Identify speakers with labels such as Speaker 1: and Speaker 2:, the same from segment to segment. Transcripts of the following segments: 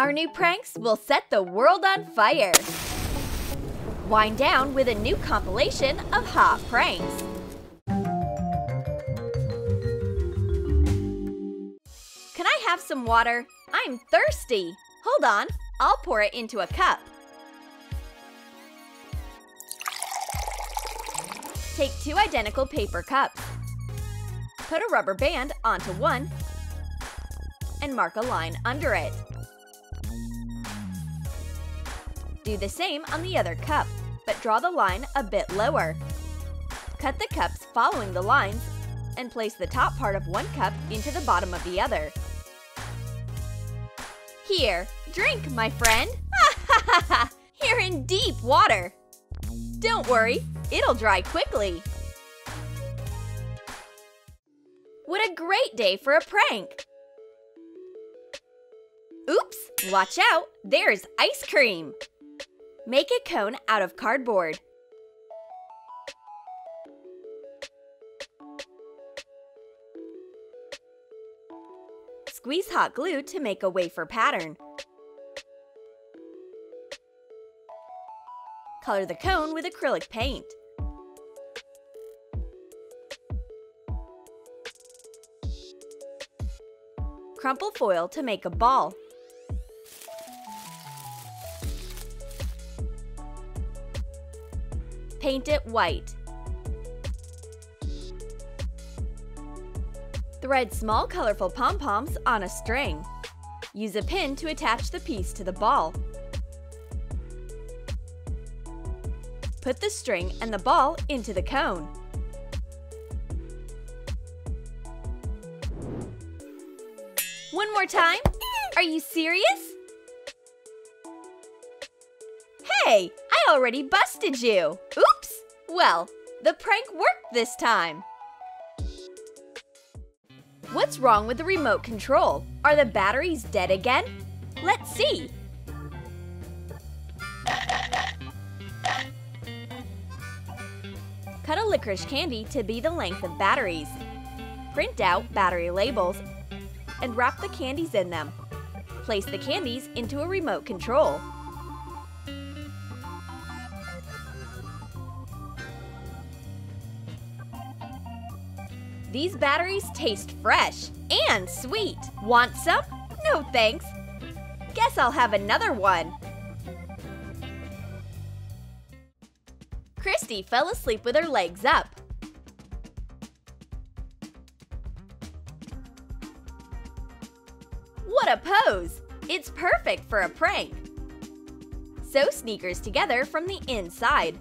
Speaker 1: Our new pranks will set the world on fire. Wind down with a new compilation of hot pranks. Can I have some water? I'm thirsty. Hold on, I'll pour it into a cup. Take 2 identical paper cups. Put a rubber band onto one and mark a line under it. Do the same on the other cup, but draw the line a bit lower. Cut the cups following the lines and place the top part of one cup into the bottom of the other. Here, drink, my friend! You're in deep water! Don't worry, it'll dry quickly. What a great day for a prank! Oops! Watch out! There's ice cream! Make a cone out of cardboard. Squeeze hot glue to make a wafer pattern. Color the cone with acrylic paint. Crumple foil to make a ball. Paint it white. Thread small colorful pom-poms on a string. Use a pin to attach the piece to the ball. Put the string and the ball into the cone. One more time? Are you serious? Hey, I already busted you! Oops! Well, the prank worked this time! What's wrong with the remote control? Are the batteries dead again? Let's see! Cut a licorice candy to be the length of batteries. Print out battery labels and wrap the candies in them. Place the candies into a remote control. These batteries taste fresh and sweet. Want some? No thanks. Guess I'll have another one. Christy fell asleep with her legs up. What a pose! It's perfect for a prank. Sew sneakers together from the inside.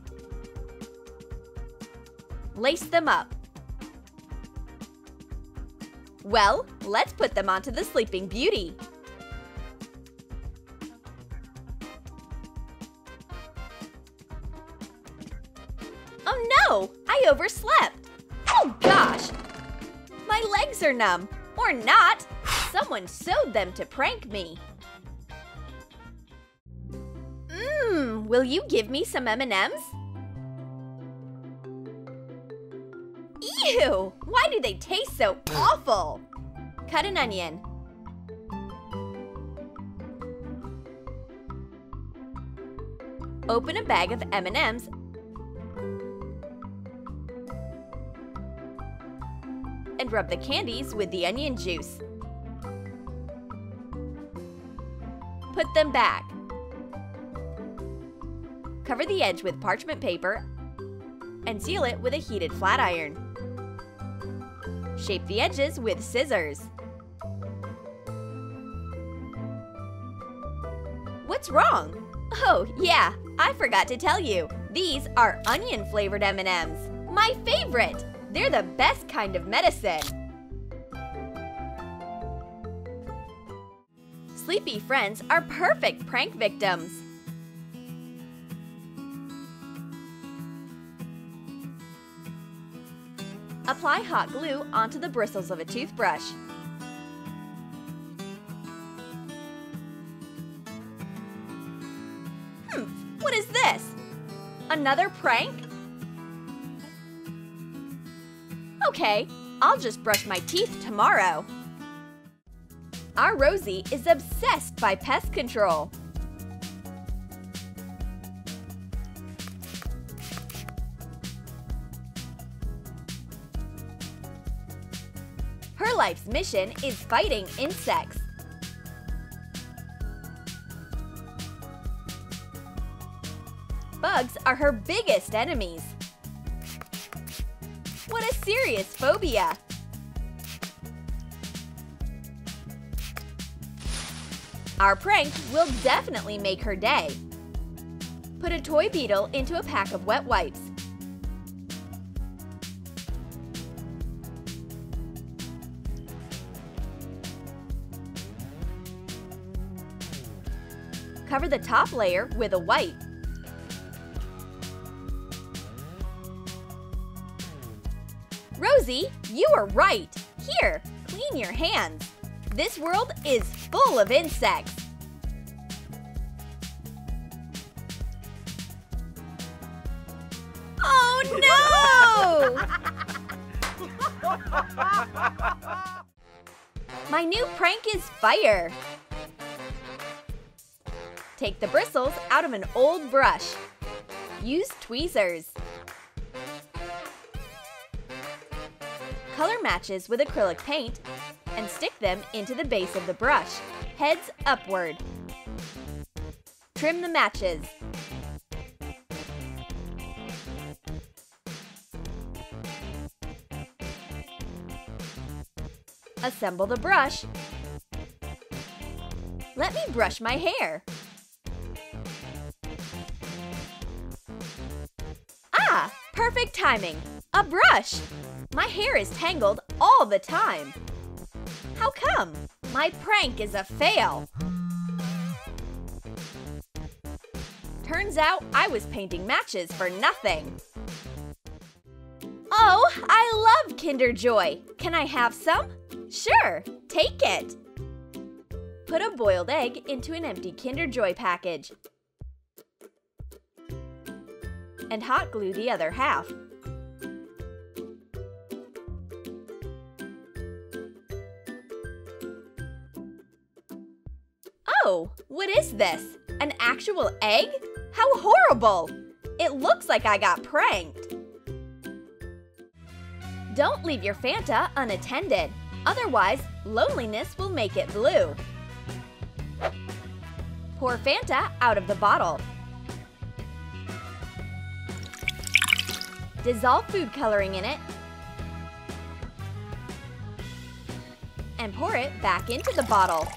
Speaker 1: Lace them up. Well, let's put them onto the Sleeping Beauty. Oh no! I overslept! Oh gosh! My legs are numb. Or not! Someone sewed them to prank me. Will you give me some M&Ms? Ew! Why do they taste so awful? Cut an onion. Open a bag of M&Ms and rub the candies with the onion juice. Put them back. Cover the edge with parchment paper and seal it with a heated flat iron. Shape the edges with scissors. What's wrong? Oh, yeah, I forgot to tell you. These are onion-flavored M&Ms. My favorite! They're the best kind of medicine. Sleepy friends are perfect prank victims. Apply hot glue onto the bristles of a toothbrush. What is this? Another prank? Okay, I'll just brush my teeth tomorrow. Our Rosie is obsessed by pest control. Her life's mission is fighting insects. Bugs are her biggest enemies. What a serious phobia! Our prank will definitely make her day. Put a toy beetle into a pack of wet wipes. Cover the top layer with a wipe. Rosie, you are right! Here, clean your hands. This world is full of insects. Oh no! My new prank is fire. Take the bristles out of an old brush. Use tweezers. Color matches with acrylic paint and stick them into the base of the brush, heads upward. Trim the matches. Assemble the brush. Let me brush my hair. Ah, perfect timing! A brush! My hair is tangled all the time. How come? My prank is a fail. Turns out I was painting matches for nothing. Oh, I love Kinder Joy. Can I have some? Sure, take it. Put a boiled egg into an empty Kinder Joy package. And hot glue the other half. Oh, what is this? An actual egg? How horrible! It looks like I got pranked. Don't leave your Fanta unattended. Otherwise, loneliness will make it blue. Pour Fanta out of the bottle. Dissolve food coloring in it. And pour it back into the bottle.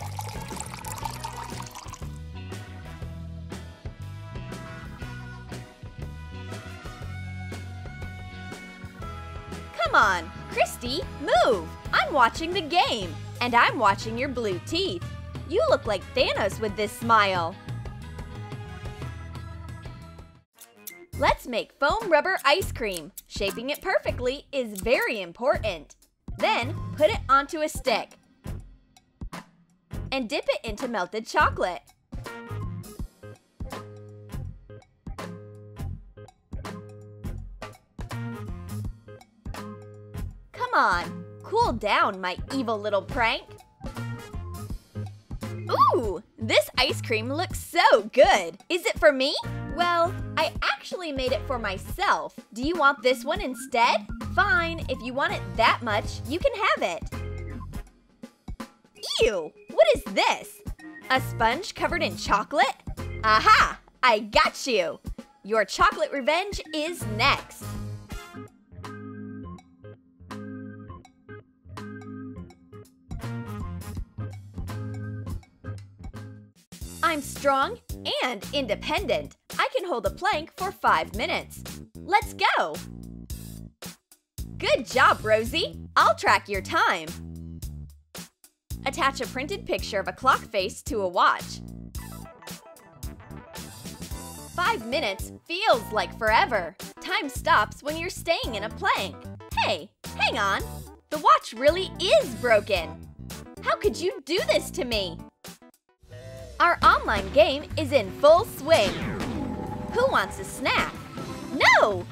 Speaker 1: Come on, Christy, move! I'm watching the game, and I'm watching your blue teeth. You look like Thanos with this smile. Let's make foam rubber ice cream. Shaping it perfectly is very important. Then, put it onto a stick. And dip it into melted chocolate. Come on, cool down, my evil little prank. Ooh, this ice cream looks so good. Is it for me? Well, I actually made it for myself. Do you want this one instead? Fine, if you want it that much, you can have it. Ew, what is this? A sponge covered in chocolate? Aha, I got you. Your chocolate revenge is next. I'm strong and independent. I can hold a plank for 5 minutes. Let's go! Good job, Rosie! I'll track your time. Attach a printed picture of a clock face to a watch. 5 minutes feels like forever. Time stops when you're staying in a plank. Hey, hang on! The watch really is broken! How could you do this to me? Our online game is in full swing. Who wants a snack? No!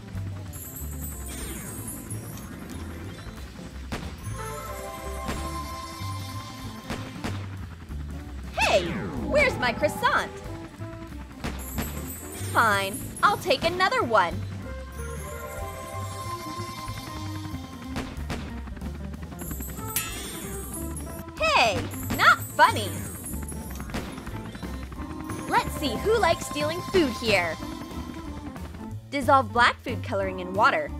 Speaker 1: Hey, where's my croissant? Fine, I'll take another one. Hey, not funny. Let's see who likes stealing food here. Dissolve black food coloring in water.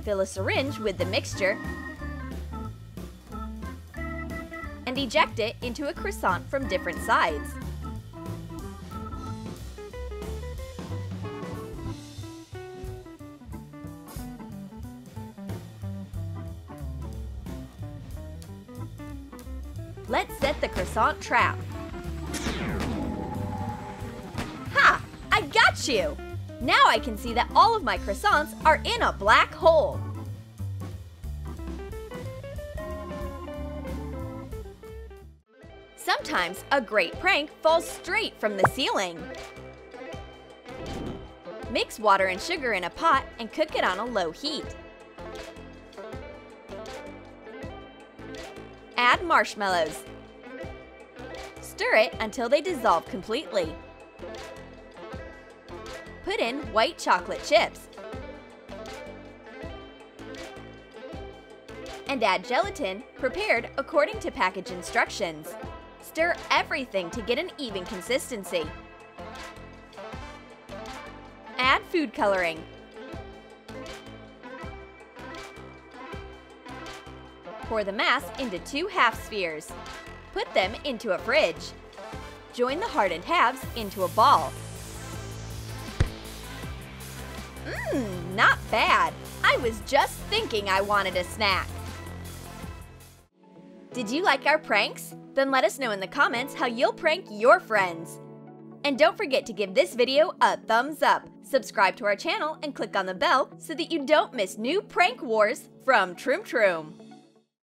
Speaker 1: Fill a syringe with the mixture and eject it into a croissant from different sides. Let's set the croissant trap. Ha! I got you! Now I can see that all of my croissants are in a black hole. Sometimes a great prank falls straight from the ceiling. Mix water and sugar in a pot and cook it on a low heat. Add marshmallows. Stir it until they dissolve completely. Put in white chocolate chips. And add gelatin prepared according to package instructions. Stir everything to get an even consistency. Add food coloring. Pour the mass into 2 half spheres. Put them into a fridge. Join the hardened halves into a ball. Not bad. I was just thinking I wanted a snack. Did you like our pranks? Then let us know in the comments how you'll prank your friends. And don't forget to give this video a thumbs up, subscribe to our channel, and click on the bell so that you don't miss new prank wars from Troom.